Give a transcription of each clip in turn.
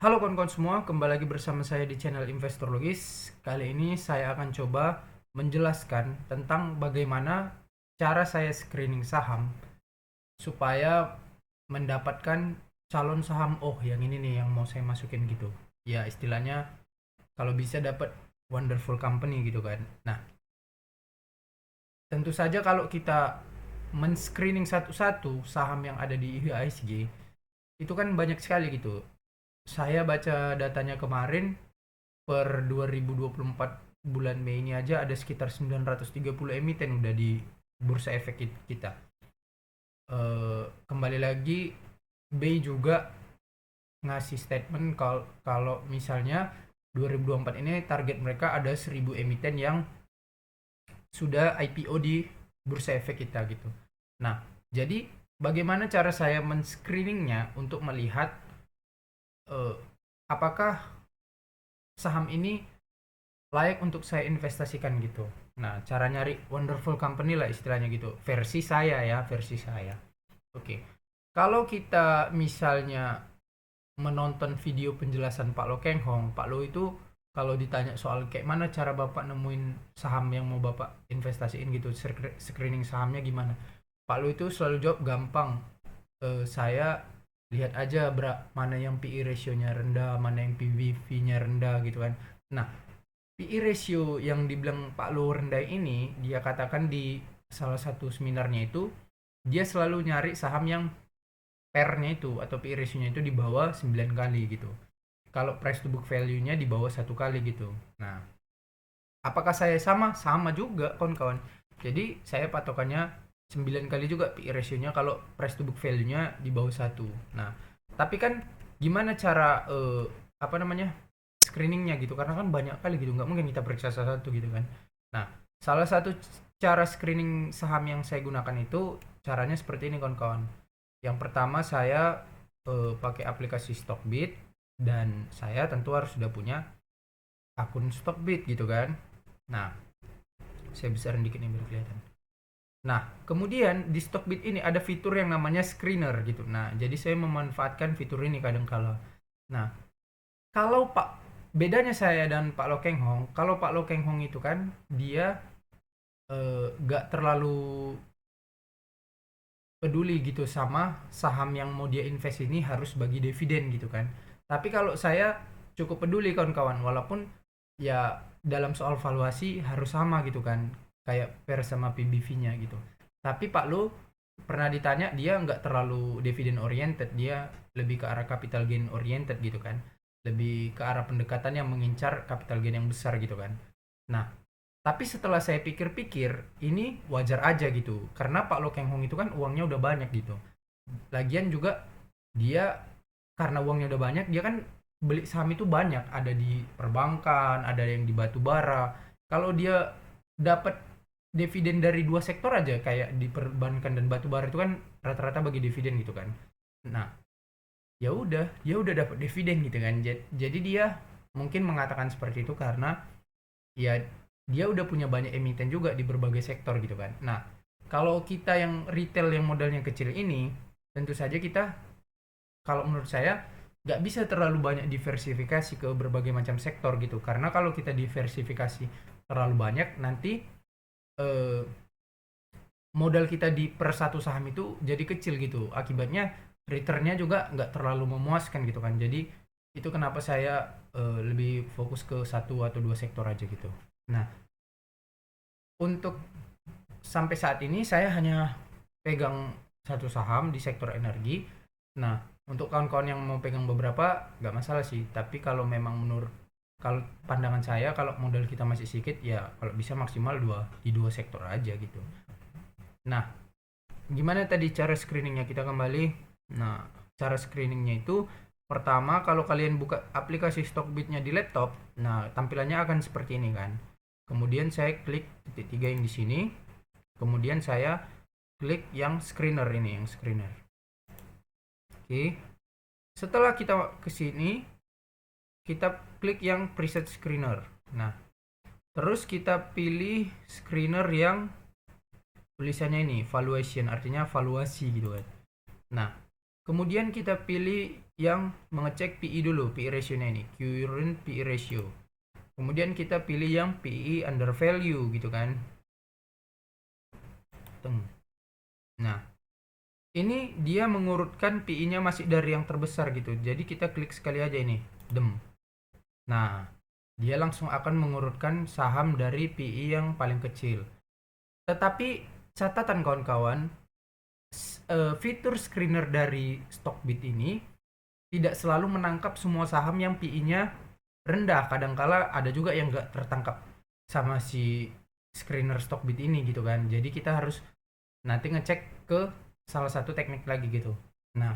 Halo kawan-kawan semua, kembali lagi bersama saya di channel Investor Logis. Kali ini saya akan coba menjelaskan tentang bagaimana cara saya screening saham supaya mendapatkan calon saham, oh yang ini nih yang mau saya masukin gitu. Ya istilahnya kalau bisa dapat wonderful company gitu kan. Nah, tentu saja kalau kita men-screening satu-satu saham yang ada di IHSG, itu kan banyak sekali gitu. Saya baca datanya kemarin, per 2024 bulan Mei ini aja ada sekitar 930 emiten udah di bursa efek kita. Kembali lagi, BEI juga ngasih statement kalau misalnya 2024 ini target mereka ada 1000 emiten yang sudah IPO di bursa efek kita gitu. Nah, jadi bagaimana cara saya men-screeningnya untuk melihat eh, apakah saham ini layak untuk saya investasikan gitu. Nah, cara nyari wonderful company lah istilahnya gitu. Versi saya ya, versi saya. Oke. Kalau kita misalnya menonton video penjelasan Pak Lo Keng Hong, Pak Lo itu kalau ditanya soal kayak mana cara Bapak nemuin saham yang mau Bapak investasiin gitu, screening sahamnya gimana? Pak Lo itu selalu jawab gampang. Saya lihat aja mana yang PE ratio-nya rendah, mana yang PBV-nya rendah gitu kan. Nah, PE ratio yang dibilang Pak Luhur rendah ini, dia katakan di salah satu seminarnya itu, dia selalu nyari saham yang PER-nya itu atau PE ratio-nya itu di bawah 9 kali gitu. Kalau price to book value-nya di bawah 1 kali gitu. Nah, apakah saya sama? Sama juga kawan-kawan. Jadi saya patokannya 9 kali juga PE ratio-nya kalau price to book value-nya di bawah 1. Nah, tapi kan gimana cara apa namanya? Screeningnya gitu, karena kan banyak kali gitu, nggak mungkin kita periksa satu-satu gitu kan. Nah, salah satu cara screening saham yang saya gunakan itu caranya seperti ini kawan-kawan. Yang pertama saya pakai aplikasi Stockbit, dan saya tentu harus sudah punya akun Stockbit gitu kan. Nah, saya besarin dikit nih biar kelihatan. Nah, kemudian di Stockbit ini ada fitur yang namanya screener gitu. Nah, jadi saya memanfaatkan fitur ini kadang kala. Nah, kalau Pak bedanya saya dan Pak Lokeng Hong, kalau Pak Lokeng Hong itu kan dia nggak terlalu peduli gitu sama saham yang mau dia invest ini harus bagi dividen gitu kan. Tapi kalau saya cukup peduli kawan-kawan, walaupun ya dalam soal valuasi harus sama gitu kan, kayak PER sama PBV-nya gitu. Tapi Pak Lu pernah ditanya, dia nggak terlalu dividen oriented, dia lebih ke arah capital gain oriented gitu kan, lebih ke arah pendekatan yang mengincar capital gain yang besar gitu kan. Nah, tapi setelah saya pikir-pikir, ini wajar aja gitu. Karena Pak Lo Keng Hong itu kan uangnya udah banyak gitu. Lagian juga dia karena uangnya udah banyak, dia kan beli saham itu banyak. Ada di perbankan, ada yang di batu bara. Kalau dia dapat dividen dari dua sektor aja, kayak di perbankan dan batu bara itu kan rata-rata bagi dividen gitu kan. Nah, ya udah, dia udah dapat dividen gitu kan. Jadi dia mungkin mengatakan seperti itu karena ya dia udah punya banyak emiten juga di berbagai sektor gitu kan. Nah, kalau kita yang retail yang modalnya kecil ini, tentu saja kita, kalau menurut saya, nggak bisa terlalu banyak diversifikasi ke berbagai macam sektor gitu. Karena kalau kita diversifikasi terlalu banyak, nanti eh, modal kita di per satu saham itu jadi kecil gitu. Akibatnya returnnya juga nggak terlalu memuaskan gitu kan. Jadi itu kenapa saya lebih fokus ke satu atau dua sektor aja gitu. Nah, untuk sampai saat ini saya hanya pegang satu saham di sektor energi. Nah, untuk kawan-kawan yang mau pegang beberapa nggak masalah sih. Tapi kalau memang menurut, kalau pandangan saya, kalau modal kita masih sedikit ya kalau bisa maksimal di dua sektor aja gitu. Nah, gimana tadi cara screeningnya, kita kembali. Nah, cara screeningnya itu pertama, kalau kalian buka aplikasi Stockbit-nya di laptop, nah tampilannya akan seperti ini kan. Kemudian saya klik titik tiga yang di sini. Kemudian saya klik yang screener ini, yang screener. Oke. Setelah kita ke sini, kita klik yang preset screener. Nah, terus kita pilih screener yang tulisannya ini valuation, artinya valuasi gitu kan. Nah, kemudian kita pilih yang mengecek PI dulu, PI ratio-nya ini, current PI ratio. Kemudian kita pilih yang PI under value gitu kan. Nah, ini dia mengurutkan PI-nya masih dari yang terbesar gitu. Jadi kita klik sekali aja ini, dem. Nah, dia langsung akan mengurutkan saham dari PI yang paling kecil. Tetapi catatan kawan-kawan, fitur screener dari Stockbit ini tidak selalu menangkap semua saham yang PI-nya rendah. Kadangkala ada juga yang nggak tertangkap sama si screener Stockbit ini gitu kan. Jadi kita harus nanti ngecek ke salah satu teknik lagi gitu. Nah,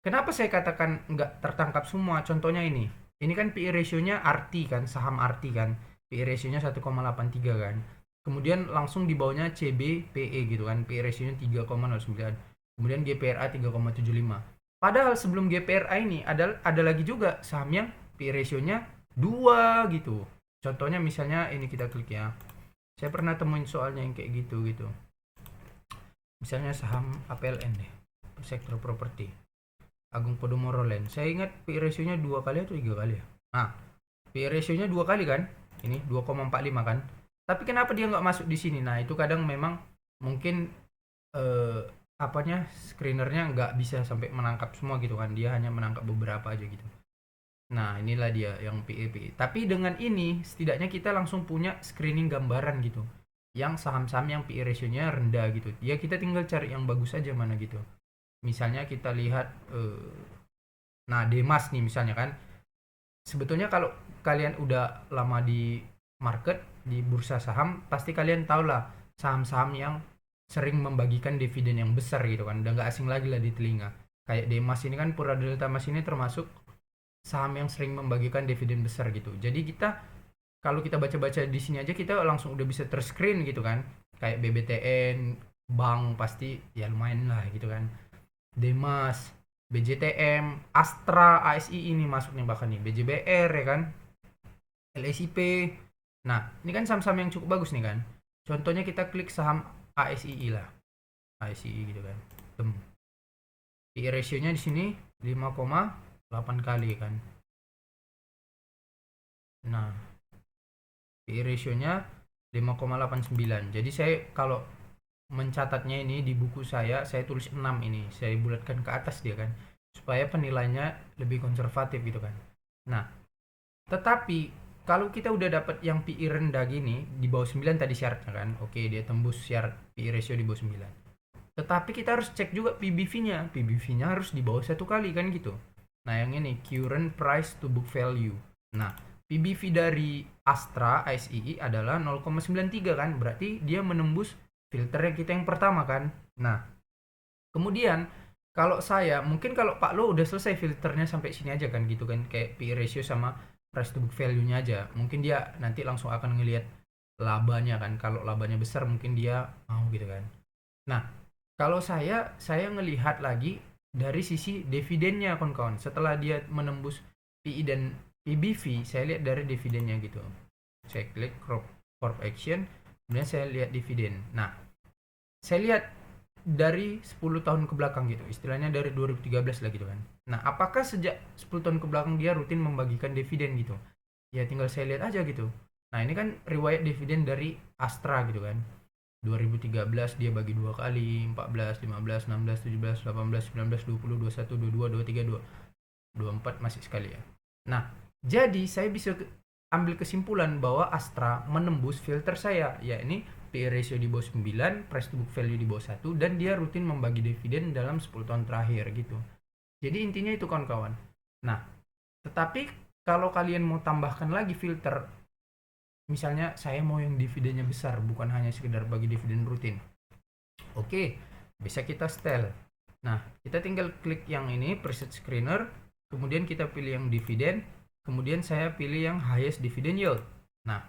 kenapa saya katakan nggak tertangkap semua? Contohnya ini. Ini kan PE ratio-nya RT kan, saham RT kan. PE ratio-nya 1,83 kan. Kemudian langsung di bawahnya CBPE gitu kan. PE ratio-nya 3,09. Kemudian GPRA 3,75. Padahal sebelum GPRA ini ada lagi juga saham yang PE ratio-nya 2 gitu. Contohnya misalnya ini kita klik ya. Saya pernah temuin soalnya yang kayak gitu gitu. Misalnya saham APLN deh, sektor properti, Agung Podomoro Land. Saya ingat PI ratio-nya 2 kali atau 3 kali ya. Nah, PI ratio-nya 2 kali kan, ini 2,45 kan. Tapi kenapa dia nggak masuk di sini? Nah, itu kadang memang mungkin eh, apanya screenernya nggak bisa sampai menangkap semua gitu kan. Dia hanya menangkap beberapa aja gitu. Nah, inilah dia yang PI. Tapi dengan ini setidaknya kita langsung punya screening gambaran gitu, yang saham-saham yang PI ratio-nya rendah gitu. Ya kita tinggal cari yang bagus aja mana gitu. Misalnya kita lihat nah Demas nih misalnya kan. Sebetulnya kalau kalian udah lama di market, di bursa saham, pasti kalian tahu lah saham-saham yang sering membagikan dividen yang besar gitu kan. Udah nggak asing lagi lah di telinga. Kayak Demas ini kan, Pura Delta Mas ini termasuk saham yang sering membagikan dividen besar gitu. Jadi kita kalau kita baca-baca di sini aja kita langsung udah bisa terscreen gitu kan. Kayak BBTN, bank pasti ya lumayan lah gitu kan. Demas, BJTM, Astra, ASI ini masuknya bahkan nih, BJBR ya kan, LSIP. Nah, ini kan saham-saham yang cukup bagus nih kan. Contohnya kita klik saham ASII lah. ASII gitu kan. PE ratio-nya di sini 5,8 kali kan. Nah, PE ratio-nya 5,89. Jadi saya kalau mencatatnya ini di buku saya tulis 6 ini. Saya bulatkan ke atas dia kan. Supaya penilaiannya lebih konservatif gitu kan. Nah, tetapi kalau kita udah dapat yang PI rendah gini, di bawah 9 tadi syaratnya kan. Oke, dia tembus syarat PI ratio di bawah 9. Tetapi kita harus cek juga PBV-nya. PBV-nya harus di bawah 1 kali kan gitu. Nah, yang ini current price to book value. Nah, PBV dari Astra ASII adalah 0,93 kan. Berarti dia menembus filternya kita yang pertama kan. Nah, kemudian kalau saya, mungkin kalau Pak Lo udah selesai filternya sampai sini aja kan gitu kan. Kayak PE ratio sama price to book value-nya aja. Mungkin dia nanti langsung akan ngelihat labanya kan. Kalau labanya besar mungkin dia mau gitu kan. Nah, kalau saya ngelihat lagi dari sisi dividennya kawan-kawan. Setelah dia menembus PI dan PBV, saya lihat dari dividennya gitu. Saya klik corp action, kemudian saya lihat dividen. Nah, saya lihat dari 10 tahun ke belakang gitu. Istilahnya dari 2013 lah gitu kan. Nah, apakah sejak 10 tahun ke belakang dia rutin membagikan dividen gitu? Ya tinggal saya lihat aja gitu. Nah, ini kan riwayat dividen dari Astra gitu kan. 2013 dia bagi 2 kali, 14, 15, 16, 17, 18, 19, 20, 21, 22, 23, 24 masih sekali ya. Nah, jadi saya bisa ambil kesimpulan bahwa Astra menembus filter saya, yakni PE ratio di bawah 9, price to book value di bawah 1, dan dia rutin membagi dividen dalam 10 tahun terakhir gitu. Jadi intinya itu kawan-kawan. Nah, tetapi kalau kalian mau tambahkan lagi filter, misalnya saya mau yang dividennya besar, bukan hanya sekedar bagi dividen rutin. Oke, bisa kita setel. Nah, kita tinggal klik yang ini, preset screener, kemudian kita pilih yang dividen, kemudian saya pilih yang highest dividend yield. Nah,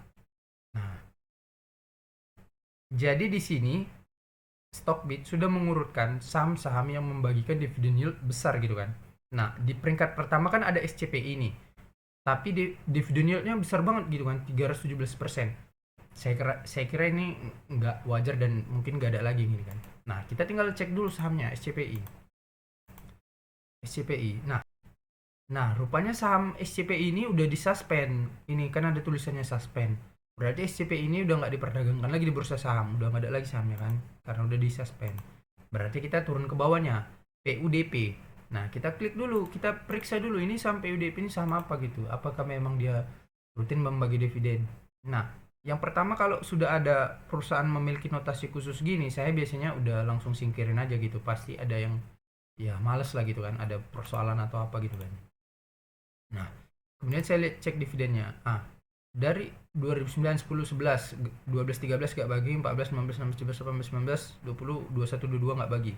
jadi di sini Stockbit sudah mengurutkan saham-saham yang membagikan dividen yield besar gitu kan. Nah, di peringkat pertama kan ada SCPI ini. Tapi dividen yieldnya besar banget gitu kan, 317%. Saya kira ini nggak wajar dan mungkin nggak ada lagi gini kan. Nah, kita tinggal cek dulu sahamnya SCPI. Nah, Nah, rupanya saham SCPI ini udah disuspend. Ini kan ada tulisannya suspend. Berarti SCPI ini udah nggak diperdagangkan lagi di bursa saham, udah nggak ada lagi sahamnya kan, karena udah disuspend. Berarti kita turun ke bawahnya, PUDP. Nah, kita klik dulu, kita periksa dulu ini saham PUDP ini saham apa gitu. Apakah memang dia rutin membagi dividen? Nah, yang pertama kalau sudah ada perusahaan memiliki notasi khusus gini, saya biasanya udah langsung singkirin aja gitu. Pasti ada yang ya males lah gitu kan, ada persoalan atau apa gitu kan. Nah, kemudian saya lihat cek dividennya. Dari 2009, 10, 11, 12, 13 gak bagi, 14, 15, 16, 17, 18, 19, 20, 21, 22 gak bagi.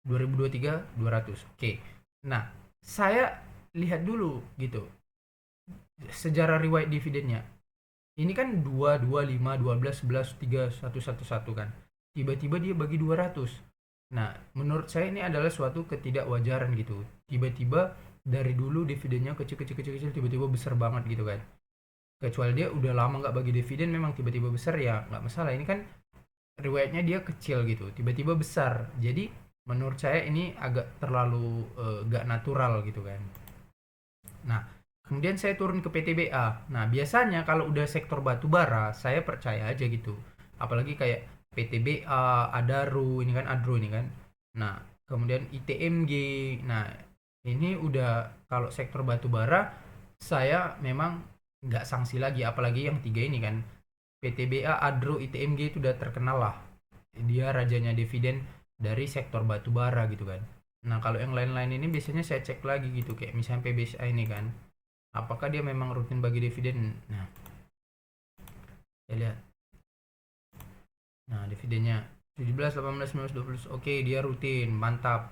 2023 200. Oke. Nah, saya lihat dulu gitu sejarah riwayat dividennya. Ini kan 2, 2, 5, 12, 11, 3, 1, 1, 1 kan. Tiba-tiba dia bagi 200. Nah, menurut saya ini adalah suatu ketidakwajaran gitu. Tiba-tiba dari dulu dividennya kecil kecil kecil kecil tiba-tiba besar banget gitu kan. Kecuali dia udah lama nggak bagi dividen memang tiba-tiba besar ya nggak masalah. Ini kan riwayatnya dia kecil gitu, tiba-tiba besar. Jadi menurut saya ini agak terlalu nggak natural gitu kan. Nah, kemudian saya turun ke PTBA. Nah, biasanya kalau udah sektor batu bara, saya percaya aja gitu. Apalagi kayak PTBA, Adaro, ini kan Adro ini kan. Nah, kemudian ITMG. Nah, ini udah kalau sektor batu bara, saya memang nggak sanksi lagi. Apalagi yang tiga ini kan. PTBA, Adro, ITMG itu udah terkenal lah. Dia rajanya dividen dari sektor batu bara gitu kan. Nah, kalau yang lain-lain ini biasanya saya cek lagi gitu, kayak misalnya PBSA ini kan. Apakah dia memang rutin bagi dividen? Nah, saya lihat. Nah, dividennya 17, 18, 19, 20. Oke, dia rutin, mantap.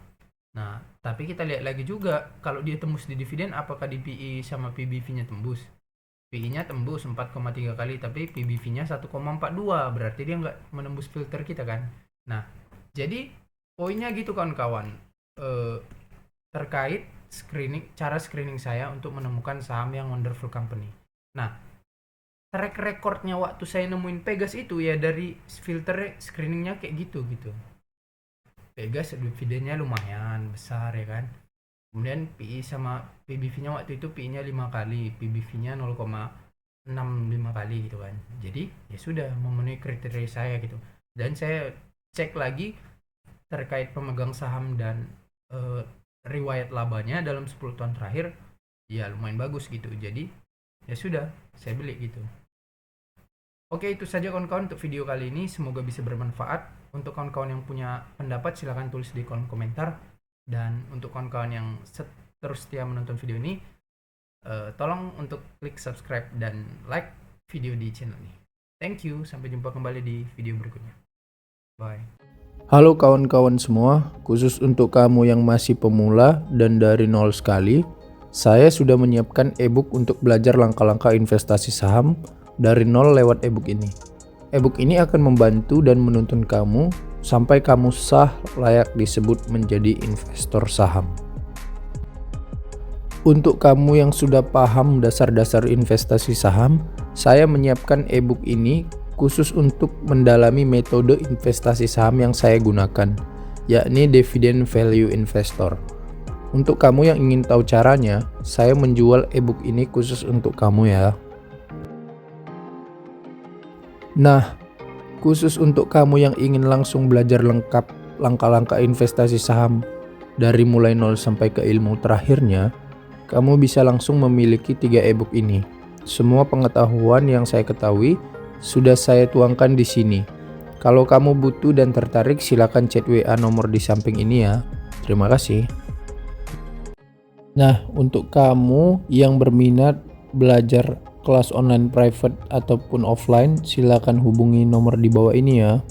Nah, tapi kita lihat lagi juga kalau dia tembus di dividen apakah di PE sama PBV-nya tembus? PE-nya tembus 4,3 kali tapi PBV-nya 1,42, berarti dia nggak menembus filter kita kan. Nah, jadi poinnya gitu kawan-kawan. Eh, Terkait cara screening saya untuk menemukan saham yang wonderful company. Nah, track recordnya waktu saya nemuin Pegas itu ya dari filter screeningnya kayak gitu gitu. Pegas dividennya lumayan besar ya kan. Kemudian PI sama PBV-nya waktu itu PI-nya 5 kali, PBV-nya 0,65 kali gitu kan. Jadi ya sudah memenuhi kriteria saya gitu. Dan saya cek lagi terkait pemegang saham dan eh, riwayat labanya dalam 10 tahun terakhir ya lumayan bagus gitu. Jadi ya sudah, saya beli gitu. Oke, itu saja kawan-kawan untuk video kali ini. Semoga bisa bermanfaat. Untuk kawan-kawan yang punya pendapat silahkan tulis di kolom komentar. Dan untuk kawan-kawan yang terus setia menonton video ini, tolong untuk klik subscribe dan like video di channel ini. Thank you, sampai jumpa kembali di video berikutnya. Bye. Halo kawan-kawan semua, khusus untuk kamu yang masih pemula dan dari nol sekali, saya sudah menyiapkan ebook untuk belajar langkah-langkah investasi saham dari nol lewat ebook ini. Ebook ini akan membantu dan menuntun kamu sampai kamu sah layak disebut menjadi investor saham. Untuk kamu yang sudah paham dasar-dasar investasi saham, saya menyiapkan ebook ini khusus untuk mendalami metode investasi saham yang saya gunakan, yakni Dividend Value Investor. Untuk kamu yang ingin tahu caranya, saya menjual ebook ini khusus untuk kamu ya. Nah, khusus untuk kamu yang ingin langsung belajar lengkap langkah-langkah investasi saham dari mulai nol sampai ke ilmu terakhirnya, kamu bisa langsung memiliki 3 ebook ini. Semua pengetahuan yang saya ketahui sudah saya tuangkan di sini. Kalau kamu butuh dan tertarik, silakan chat WA nomor di samping ini ya. Terima kasih. Nah, untuk kamu yang berminat belajar kelas online private ataupun offline, silakan hubungi nomor di bawah ini ya.